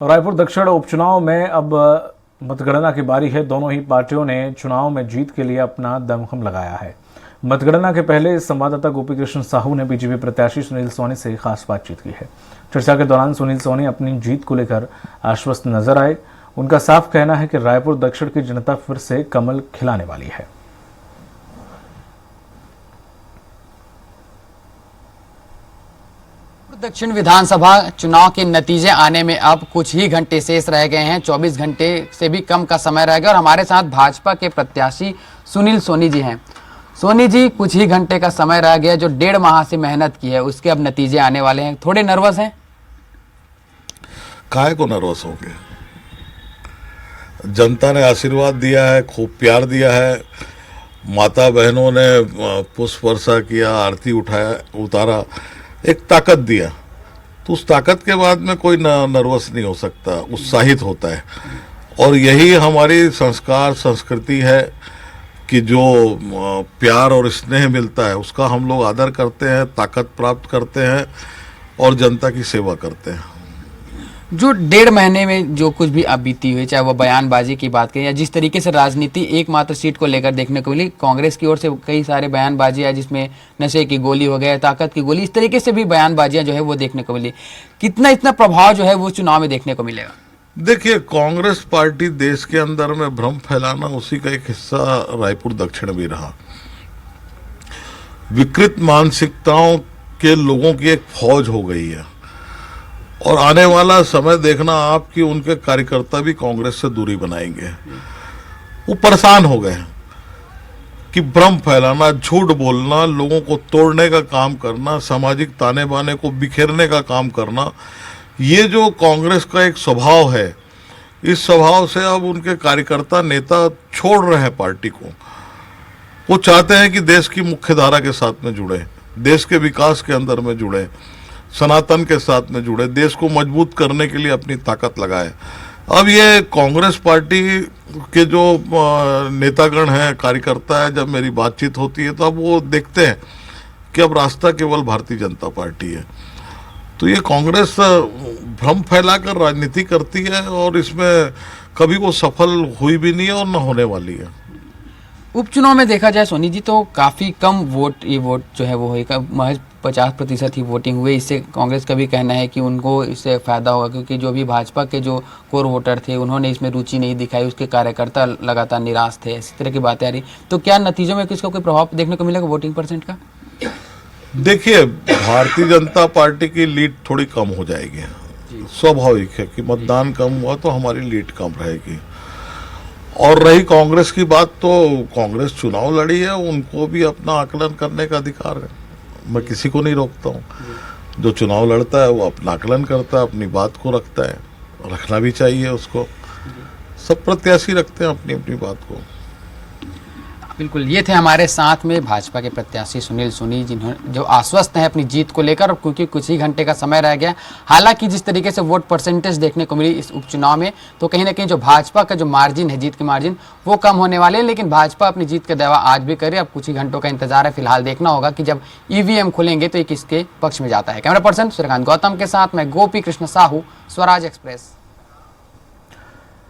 रायपुर दक्षिण उपचुनाव में अब मतगणना की बारी है। दोनों ही पार्टियों ने चुनाव में जीत के लिए अपना दमखम लगाया है। मतगणना के पहले संवाददाता गोपी कृष्ण साहू ने बीजेपी प्रत्याशी सुनील सोनी से खास बातचीत की है। चर्चा के दौरान सुनील सोनी अपनी जीत को लेकर आश्वस्त नजर आए। उनका साफ कहना है कि रायपुर दक्षिण की जनता फिर से कमल खिलाने वाली है। दक्षिण विधानसभा चुनाव के नतीजे आने में अब कुछ ही घंटे शेष रह गए हैं। 24 घंटे से भी कम का समय रह गया और हमारे साथ भाजपा के प्रत्याशी सुनील सोनी जी हैं। सोनी जी, कुछ ही घंटे का समय रह गया। जो 1.5 माह से मेहनत की है उसके अब नतीजे आने वाले हैं। थोड़े नर्वस हैं? काहे को नर्वस हो गए? जनता ने आशीर्वाद दिया है, खूब प्यार दिया है। माता बहनों ने पुष्प वर्षा किया, आरती उतारा, एक ताकत दिया। तो उस ताकत के बाद में कोई नर्वस नहीं हो सकता, उत्साहित होता है। और यही हमारी संस्कार संस्कृति है कि जो प्यार और स्नेह मिलता है उसका हम लोग आदर करते हैं, ताकत प्राप्त करते हैं और जनता की सेवा करते हैं। जो 1.5 महीने में जो कुछ भी अब बीती हुई, चाहे वो बयानबाजी की बात करें या जिस तरीके से राजनीति एकमात्र सीट को लेकर देखने को मिली, कांग्रेस की ओर से कई सारे बयानबाजी है जिसमें नशे की गोली हो गया, ताकत की गोली, इस तरीके से भी बयानबाजियां जो है वो देखने को मिली। कितना इतना प्रभाव जो है वो चुनाव में देखने को मिलेगा? देखिए, कांग्रेस पार्टी देश के अंदर में भ्रम फैलाना उसी का एक हिस्सा रायपुर दक्षिण भी रहा। विकृत मानसिकताओं के लोगों की एक फौज हो गई है और आने वाला समय देखना आप कि उनके कार्यकर्ता भी कांग्रेस से दूरी बनाएंगे। वो परेशान हो गए कि भ्रम फैलाना, झूठ बोलना, लोगों को तोड़ने का काम करना, सामाजिक ताने बाने को बिखेरने का काम करना, ये जो कांग्रेस का एक स्वभाव है, इस स्वभाव से अब उनके कार्यकर्ता नेता छोड़ रहे हैं पार्टी को। वो चाहते हैं कि देश की मुख्य धारा के साथ में जुड़े, देश के विकास के अंदर में जुड़े, सनातन के साथ में जुड़े, देश को मजबूत करने के लिए अपनी ताकत लगाए। अब ये कांग्रेस पार्टी के जो नेतागण हैं, कार्यकर्ता है, जब मेरी बातचीत होती है तो अब वो देखते हैं कि अब रास्ता केवल भारतीय जनता पार्टी है। तो ये कांग्रेस भ्रम फैलाकर राजनीति करती है और इसमें कभी वो सफल हुई भी नहीं है और न होने वाली है। उपचुनाव में देखा जाए सोनी जी तो काफ़ी कम वोट जो है वो है, महज 50% ही वोटिंग हुई। इससे कांग्रेस का भी कहना है कि उनको इससे फ़ायदा होगा, क्योंकि जो भी भाजपा के जो कोर वोटर थे उन्होंने इसमें रुचि नहीं दिखाई, उसके कार्यकर्ता लगातार निराश थे, इस तरह की बातें आ रही। तो क्या नतीजों में किसका कोई प्रभाव देखने को मिलेगा वोटिंग परसेंट का? देखिए, भारतीय जनता पार्टी की लीड थोड़ी कम हो जाएगी। स्वाभाविक है कि मतदान कम हुआ तो हमारी लीड कम रहेगी। और रही कांग्रेस की बात, तो कांग्रेस चुनाव लड़ी है, उनको भी अपना आकलन करने का अधिकार है। मैं किसी को नहीं रोकता हूँ। जो चुनाव लड़ता है वो अपना आकलन करता है, अपनी बात को रखता है, रखना भी चाहिए उसको। सब प्रत्याशी रखते हैं अपनी अपनी बात को। बिल्कुल, ये थे हमारे साथ में भाजपा के प्रत्याशी सुनील सोनी, जिन्होंने जो आश्वस्त हैं अपनी जीत को लेकर, क्योंकि कुछ ही घंटे का समय रह गया। हालांकि जिस तरीके से वोट परसेंटेज देखने को मिली इस उपचुनाव में, तो कहीं ना कहीं जो भाजपा का जो मार्जिन है, जीत की मार्जिन, वो कम होने वाले हैं। लेकिन भाजपा अपनी जीत का दावा आज भी करे। अब कुछ ही घंटों का इंतजार है। फिलहाल देखना होगा कि जब ईवीएम खुलेंगे तो ये किसके पक्ष में जाता है। कैमरा पर्सन सूर्यकांत गौतम के साथ मैं गोपी कृष्ण साहू, स्वराज एक्सप्रेस।